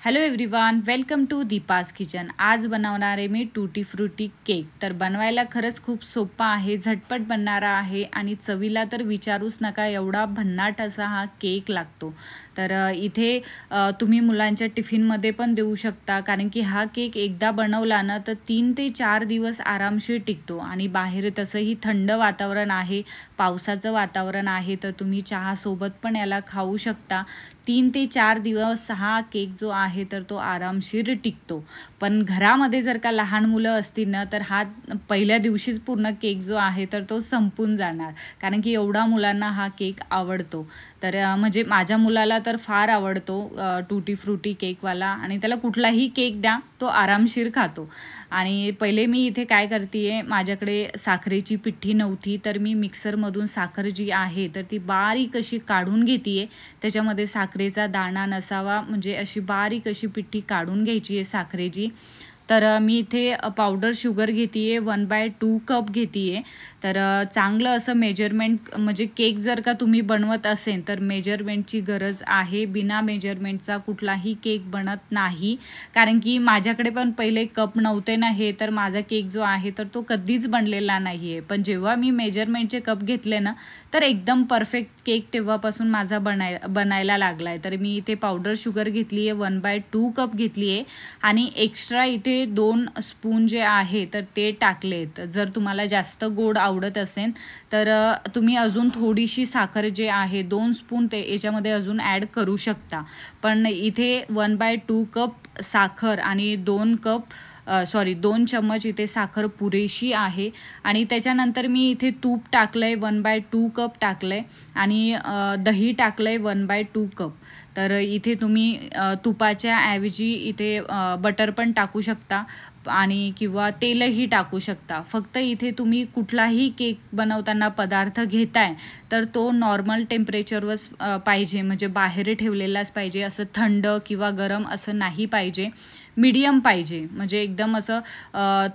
Hello everyone, welcome to Deepa's kitchen. आज बनवणार आहे मी टूटी फ्रूटी केक। तर बनवायला खरंच खूप सोपा आहे, झटपट बनणारा आहे आणि चवीला तर विचारूच नका, एवढा भन्नाट असा हा केक लागतो। तर इथे तुम्ही मुलांच्या टिफिनमध्ये पण देऊ शकता, कारण की हा केक एकदा बनवला ना तर 3 ते 4 दिवस आरामशीर टिकतो। आणि बाहेर तसंही थंड वातावरण आहे, पावसाचं वातावरण आहे, तर तुम्ही चहासोबत पण याला खाऊ शकता। 3 ते 4 दिवस हा केक जो आहे तर तो आरामशीर टिकतो। पण घरामध्ये जर का लहान मुलं असतील ना तर हा पहिल्या दिवशीच पूर्ण केक जो आहे तर तो संपून जाणार, कारण की एवढा मुलांना हा केक आवडतो। तर म्हणजे माझ्या मुलाला तर फार आवडतो टूटी फ्रूटी केकवाला, आणि त्याला कुठलाही केक द्या तो आरामशीर खातो। आणि पहिले मी इथे काय करते, माझ्याकडे साखरेची पिठी नव्हती, तर मी मिक्सरमधून साखर जी आहे तर ती बारीक अशी काढून घेते। त्याच्यामध्ये साखरेचा दाणा नसावा, म्हणजे अशी बारीक अशी पिठी काढून घ्यायची आहे साखरेची। तर मी इथे पावडर शुगर घेते, 1/2 कप घेते। तर चांगलं असं मेजरमेंट, म्हणजे केक जर का तुम्ही बनवत असेल तर मेजरमेंटची गरज आहे। बिना मेजरमेंटचा कुठलाही केक बनत नाही, कारण की माझ्याकडे पण पहिले कप नव्हते ना हे, तर माझा केक जो आहे तर तो कधीच बनलेला नाही आहे। पण जेव्हा मी मेजरमेंटचे कप घेतले ना तर एकदम परफेक्ट केक तेव्हापासून माझा बनायला लागला आहे। तर मी इथे पावडर शुगर घेतली आहे, 1/2 कप घेतली आहे, आणि एक्स्ट्रा इथे 2 स्पून जे आहे तर ते टाकलेत। जर तुम्हाला जास्त गोड आवडत असेल तर तुम्ही अजून थोडीशी साखर जे आहे 2 स्पून ते याच्यामध्ये अजून ॲड करू शकता। पण इथे 1/2 कप साखर आणि 2 चम्मच इथे साखर पुरेशी आहे। आणि त्याच्यानंतर मी इथे तूप टाकलंय, 1/2 कप टाकलंय, आणि दही टाकलंय 1/2 कप। तर इथे तुम्ही तुपाच्या ऐवजी इथे बटर पण टाकू शकता, आणि किंवा तेलही टाकू शकता। फक्त इथे तुम्ही कुठलाही केक बनवताना पदार्थ घेताय तर तो नॉर्मल टेम्परेचरवर पाहिजे, म्हणजे बाहेर ठेवलेलाच पाहिजे, असं थंड किंवा गरम असं नाही पाहिजे, मीडियम पाहिजे। म्हणजे एकदम असं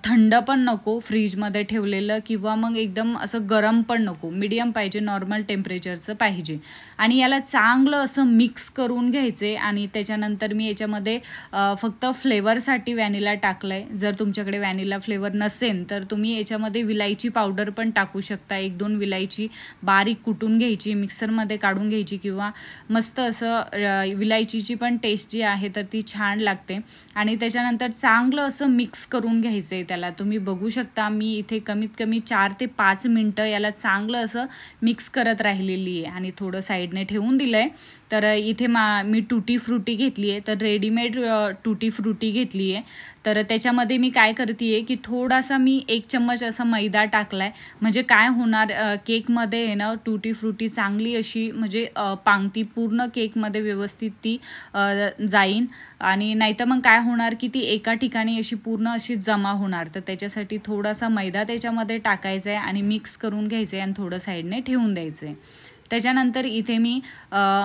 थंड पण नको फ्रीजमध्ये ठेवलेलं, किंवा मग एकदम असं गरम पण नको, मीडियम पाहिजे, नॉर्मल टेम्परेचरचं पाहिजे। आणि याला चांगलं असं मिक्स करून घ्यायचे। आणि त्याच्यानंतर मी याच्यामध्ये फक्त फ्लेवरसाठी व्हॅनिला टाकलंय। जर तुमच्याकडे व्हॅनिला फ्लेवर नसेल तर तुम्ही याच्यामध्ये विलायची पावडर पण टाकू शकता। 1-2 विलायची बारीक कुटून घ्यायची, मिक्सरमध्ये काढून घ्यायची, किंवा मस्त असं विलायचीची पण टेस्ट जी आहे तर ती छान लागते। आणि त्याच्यानंतर चांगलं असं मिक्स करून घ्यायचं आहे त्याला। तुम्ही बघू शकता मी इथे कमीत कमी 4 ते 5 मिनटं याला चांगलं असं मिक्स करत राहिलेली आहे, आणि थोडं साईडने ठेवून दिलं आहे। तर इथे मी टूटी फ्रूटी घेतली आहे, तर रेडीमेड टूटी फ्रूटी घेतली आहे। तर त्याच्यामध्ये मी काय करते आहे की थोडासा मी 1 चम्मच असा मैदा टाकला आहे, म्हणजे काय होणार, केकमध्ये आहे ना टूटी फ्रूटी चांगली अशी म्हणजे पांगती पूर्ण केकमध्ये व्यवस्थित ती जाईन। आणि नाहीतर मग काय होणार की ती एका ठिकाणी अशी पूर्ण अशी जमा होणार। तर त्याच्यासाठी थोडासा मैदा त्याच्यामध्ये टाकायचा आहे आणि मिक्स करून घ्यायचं आहे, आणि थोडं साईडने ठेवून द्यायचं आहे। त्याच्यानंतर इथे मी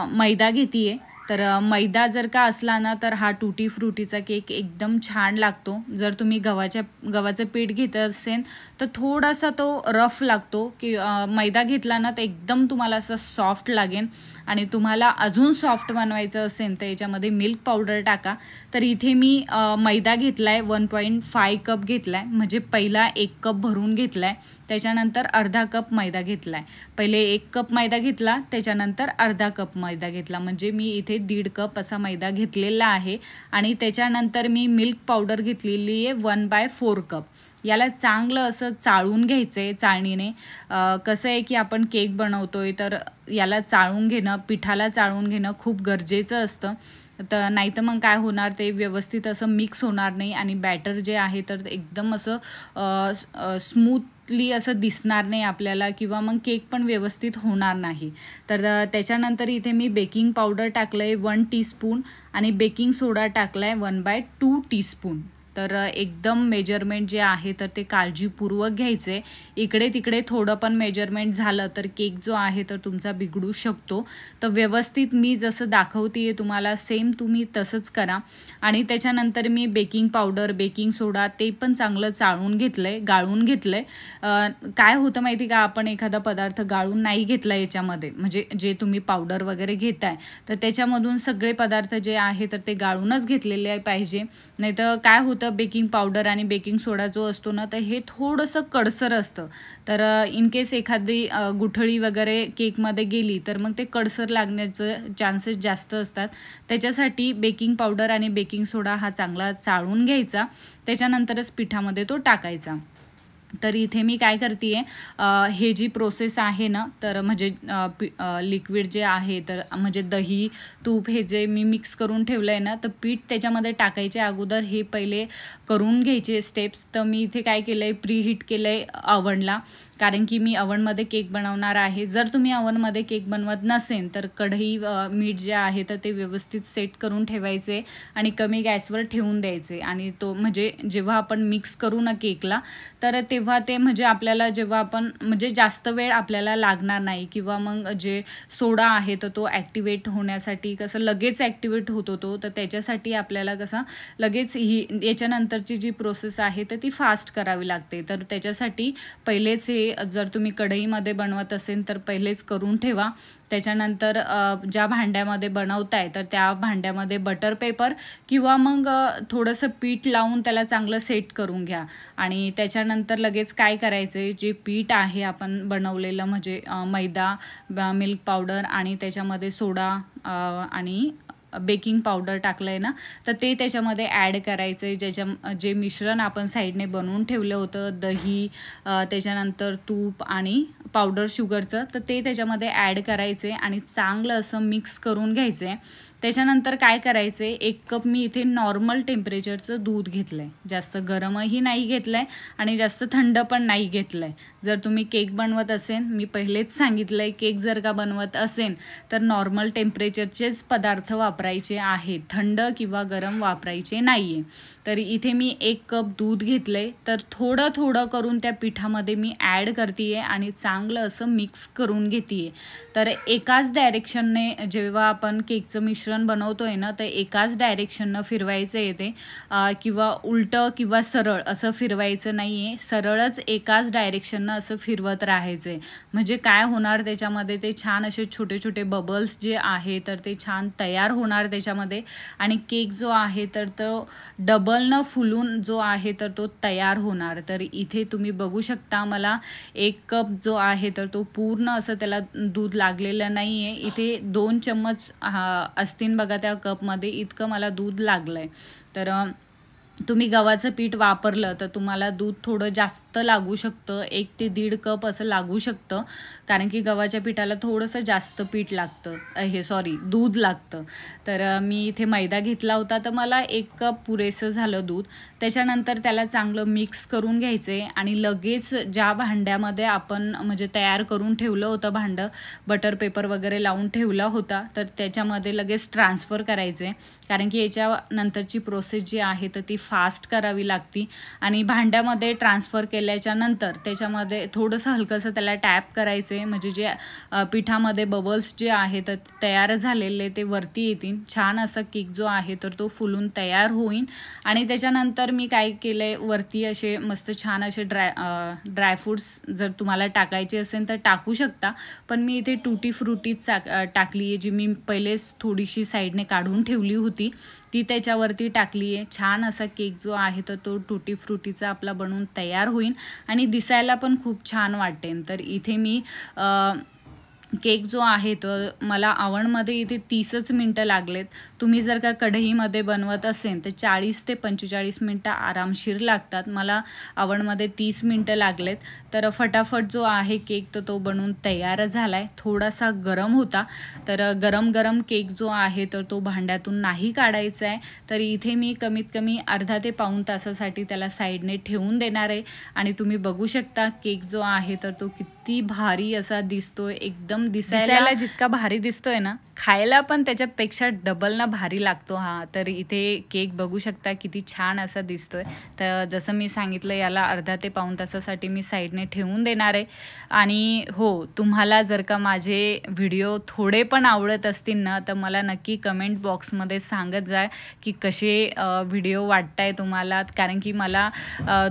मैदा घेते आहे। तर मैदा जर का असला ना तर हा टूटी फ्रूटीचा केक एकदम छान लागतो। जर तुम्ही गव्हाचं पीठ घेत असेल तर थोडासा तो रफ लागतो, की मैदा घेतला ना तर एकदम तुम्हाला असं सॉफ्ट लागेल। आणि तुम्हाला अजून सॉफ्ट बनवायचं असेल तर याच्यामध्ये मिल्क पावडर टाका। तर इथे मी मैदा घेतला आहे, 1.5 कप घेतला आहे, म्हणजे पहिला 1 कप भरून घेतला आहे, त्याच्यानंतर अर्धा कप मैदा घेतला आहे। पहिले 1 कप मैदा घेतला, त्याच्यानंतर अर्धा कप मैदा घेतला, म्हणजे मी इथे 1.5 कप असा मैदा घेतलेला आहे। आणि त्याच्यानंतर मी मिल्क पावडर घेतलेली आहे 1/4 कप। याला चांगलं असं चाळून घ्यायचं आहे चाळणीने। कसं आहे की आपण केक बनवतोय तर याला चाळून घेणं, पिठाला चाळून घेणं खूप गरजेचं असतं। तर नाहीतर मग काय होणार, ते व्यवस्थित असं मिक्स होणार नाही, आणि बॅटर जे आहे तर एकदम असं स्मूथली असं दिसणार नाही आपल्याला, किंवा मग केक पण व्यवस्थित होणार नाही। तर त्याच्यानंतर इथे मी बेकिंग पावडर टाकलं आहे 1 टीस्पून, आणि बेकिंग सोडा टाकला आहे 1/2 टीस्पून। तर एकदम मेजरमेंट जे आहे तर ते काळजीपूर्वक घ्यायचे. इकडे तिकडे थोडं पण मेजरमेंट झालं तर केक जो आहे तर तुमचा बिघडू शकतो. तर व्यवस्थित मी जसं दाखवते तुम्हाला सेम तुम्ही तसंच करा. आणि त्याच्यानंतर मी बेकिंग पावडर, बेकिंग सोडा ते पण चांगलं चाळून घेतलंय, गाळून घेतलंय. काय होतं माहिती का, आपण एखादा पदार्थ गाळून नाही घेतला याच्यामध्ये, म्हणजे जे तुम्ही पावडर वगैरे घेताय तर त्याच्यामधून सगळे पदार्थ जे आहे तर ते गाळूनच घेतलेले पाहिजे. नाही तर काय होतं, बेकिंग पावडर आणि बेकिंग सोडा जो असतो ना तर हे थोडंसं कडसर असतं. तर इन केस एखादी गुठळी वगैरे केकमध्ये गेली तर मग ते कडसर लागण्याचं चान्सेस जास्त असतात. त्याच्यासाठी बेकिंग पावडर आणि बेकिंग सोडा हा चांगला चाळून घ्यायचा, त्याच्यानंतरच पिठामध्ये तो टाकायचा. तर इथे मी काय करते आहे, हे जी प्रोसेस आहे ना तर म्हणजे लिक्विड जे आहे तर म्हणजे दही तूप हे जे मी मिक्स करून ठेवलं आहे ना तर पीठ त्याच्यामध्ये टाकायच्या अगोदर हे पहिले करून घ्यायचे स्टेप्स. तर मी इथे काय केलं आहे, प्री हीट केलं आहे अवनला, कारण की मी अवनमध्ये केक बनवणार आहे. जर तुम्ही अवनमध्ये केक बनवत नसेल तर कढई मीठ जे आहे तर ते व्यवस्थित सेट करून ठेवायचे आणि कमी गॅसवर ठेवून द्यायचे. आणि तो म्हणजे जेव्हा आपण मिक्स करू ना केकला तर तेव्हा ते म्हणजे आपल्याला जेव्हा आपण म्हणजे जास्त वेळ आपल्याला लागणार नाही, किंवा मग जे सोडा आहे तर तो ॲक्टिवेट होण्यासाठी कसं लगेच ॲक्टिवेट होतो तो, तर त्याच्यासाठी आपल्याला कसं लगेच ही याच्यानंतरची जी प्रोसेस आहे तर ती फास्ट करावी लागते. तर त्याच्यासाठी पहिलेच हे जर तुम्ही कढईमध्ये बनवत असेल तर पहिलेच करून ठेवा. त्याच्यानंतर ज्या भांड्यामध्ये बनवताय तर त्या भांड्यामध्ये बटर पेपर किंवा मग थोडंसं पीठ लावून त्याला चांगलं सेट करून घ्या. आणि त्याच्यानंतर लगेच काय करायचं, जे पीठ आहे आपण बनवलेलं म्हणजे मैदा, मिल्क पावडर आणि त्याच्यामध्ये सोडा आणि बेकिंग पावडर टाकलं आहे ना तर ते त्याच्यामध्ये ॲड करायचं आहे. जे मिश्रण आपण साईडने बनवून ठेवलं होतं, दही त्याच्यानंतर तूप आणि पावडर शुगरचं, तर ते त्याच्यामध्ये ॲड करायचे आणि चांगलं असं मिक्स करून घ्यायचं आहे. त्याच्यानंतर काय करायचं आहे, 1 कप मी इथे नॉर्मल टेम्परेचरचं दूध घेतलं आहे, जास्त गरमही नाही घेतलं आहे आणि जास्त थंड पण नाही घेतलं आहे. जर तुम्ही केक बनवत असेल, मी पहिलेच सांगितलं आहे, केक जर का बनवत असेल तर नॉर्मल टेम्परेचरचेच पदार्थ वापरायचे आहेत, थंड किंवा गरम वापरायचे नाही आहे. तर इथे मी 1 कप दूध घेतलं आहे, तर थोडं थोडं करून त्या पिठामध्ये मी ॲड करते आहे आणि चांगलं असं मिक्स करून घेते आहे. तर एकाच डायरेक्शनने जेव्हा आपण केकचं मिश्रण बनवतोय ना तर एकाच डायरेक्शननं फिरवायचं येते, किंवा उलटं किंवा सरळ असं फिरवायचं नाही आहे, सरळच एकाच डायरेक्शननं असं फिरवत राहायचं आहे. म्हणजे काय होणार, त्याच्यामध्ये ते छान असे छोटे छोटे बबल्स जे आहे तर ते छान तयार होणार त्याच्यामध्ये, आणि केक जो आहे तर तो डबलनं फुलून जो आहे तर तो तयार होणार. तर इथे तुम्ही बघू शकता, मला 1 कप जो आहे तर तो पूर्ण असं त्याला दूध लागलेलं नाही आहे. इथे 2 चम्मच असतील बघा त्या कपमध्ये, इतकं मला दूध लागलं आहे. तर तुम्ही गव्हाचं पीठ वापरलं तर तुम्हाला दूध थोडं जास्त लागू शकतं, 1 ते 1.5 कप असं लागू शकतं, कारण की गव्हाच्या पिठाला थोडंसं जास्त पीठ लागतं, दूध लागतं. तर मी इथे मैदा घेतला होता तर मला 1 कप पुरेसं झालं दूध. त्याच्यानंतर त्याला चांगलं मिक्स करून घ्यायचे आणि लगेच ज्या भांड्यामध्ये आपण म्हणजे तयार करून ठेवलं होतं भांडं, बटर पेपर वगैरे लावून ठेवला होता, तर त्याच्यामध्ये लगेच ट्रान्सफर करायचे, कारण की याच्यानंतरची प्रोसेस जी आहे तर ती फास्ट करावी लागती. आणि भांड्यामध्ये ट्रान्सफर केल्याच्या नंतर त्याच्यामध्ये थोडंसं हलकंसं त्याला टॅप करायचे, म्हणजे जे पिठामध्ये बबल्स जे आहेत तर तयार झालेले ते वरती येतील. छान असा केक जो आहे तर तो फुलून तयार होईल. आणि त्याच्यानंतर मी काय केलं आहे, वरती असे मस्त छान असे ड्रायफ्रूट्स जर तुम्हाला टाकायचे असेल तर टाकू शकता, पण मी इथे टूटी फ्रुटीच टाकली आहे, जी मी पहिलेच थोडीशी साईडने काढून ठेवली होती ती त्याच्यावरती टाकली आहे. छान असा केक जो आहे तर तो टूटी फ्रुटीचा आपला बनवून तयार होईल आणि दिसायला पण खूप छान वाटेल. तर इथे मी केक जो आहे तर मला आवणमध्ये इथे 30च मिनटं लागलेत. तुम्ही जर का कढईमध्ये बनवत असेल तर 40 ते 45 मिनटं आरामशीर लागतात. मला आवणमध्ये 30 मिनटं लागलेत. तर फटाफट जो आहे केक तर तो बनवून तयार झाला आहे. थोडासा गरम होता, तर गरम गरम केक जो आहे तर तो भांड्यातून नाही काढायचा आहे. तर इथे मी कमीत कमी अर्धा ते पाऊण तासासाठी त्याला साईडने ठेवून देणार आहे. आणि तुम्ही बघू शकता केक जो आहे तर तो किती किती भारी असा दिसतोय, एकदम दिसायला जितका भारी दिसतोय ना, खायला पण त्याच्यापेक्षा डबल ना भारी लागतो हा. तर इथे केक बघू शकता किती छान असा दिसतोय. तर जसं मी सांगितलं याला अर्धा ते पाऊण तासासाठी मी साईडने ठेवून देणार आहे. आणि हो, तुम्हाला जर का माझे व्हिडिओ थोडे पण आवडत असतील ना, तर मला नक्की कमेंट बॉक्समध्ये सांगत जा की कसे व्हिडिओ वाटताय तुम्हाला, कारण की मला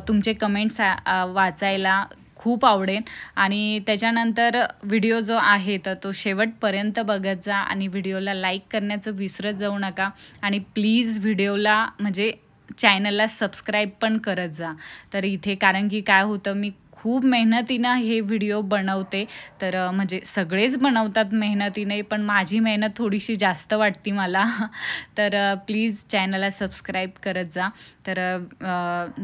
तुमचे कमेंट्स वाचायला खूप आवडेल. आणि त्याच्यानंतर व्हिडिओ जो आहे तर तो शेवटपर्यंत बघत जा आणि व्हिडिओला लाईक करण्याचं विसरत जाऊ नका. आणि प्लीज व्हिडिओला म्हणजे चॅनलला सबस्क्राईब पण करत जा. तर इथे कारण की काय होतं, मी खूप मेहनतीनं हे व्हिडिओ बनवते. तर म्हणजे सगळेच बनवतात मेहनतीने, पण माझी मेहनत थोडीशी जास्त वाटते मला. तर प्लीज चॅनलला सबस्क्राईब करत जा. तर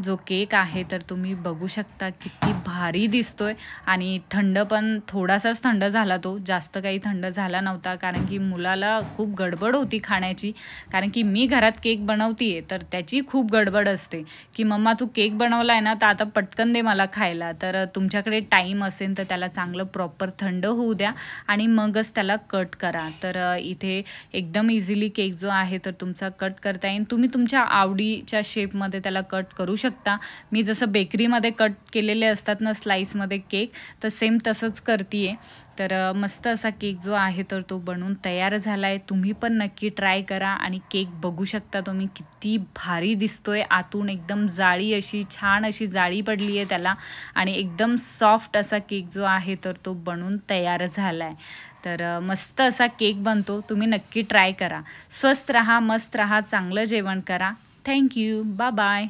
जो केक आहे तर तुम्ही बघू शकता किती भारी दिसतोय. आणि थंड पण थोडासाच थंड झाला, तो जास्त काही थंड झाला नव्हता, कारण की मुलाला खूप गडबड होती खाण्याची. कारण की मी घरात केक बनवते तर त्याची खूप गडबड असते की मम्मा तू केक बनवला आहे ना, तर आता पटकन दे मला खायला. तर तुमच्याकडे टाईम असेल तर त्याला चांगलं प्रॉपर थंड होऊ द्या आणि मगच त्याला कट करा. तर इथे एकदम इझिली केक जो आहे तर तुमचा कट करता येईल. तुम्ही तुमच्या आवडीच्या शेपमध्ये त्याला कट करू शकता. मी जसं बेकरीमध्ये कट केलेले असतात ना स्लाईसमध्ये केक, तर सेम तसंच करते आहे. तर मस्त असा केक जो आहे तर तो बनवून तयार झाला आहे. तुम्ही पण नक्की ट्राय करा. आणि केक बघू शकता तुम्ही किती भारी दिसतोय. आतून एकदम जाळी अशी छान अशी जाळी पडली आहे त्याला. आणि एकदम सॉफ्ट असा केक जो आहे तर तो बनवून तयार झाला आहे. तर मस्त असा केक बनतो. तुम्ही नक्की ट्राय करा. स्वस्त रहा, मस्त रहा, चांगलं जेवण करा. थँक्यू. Bye bye.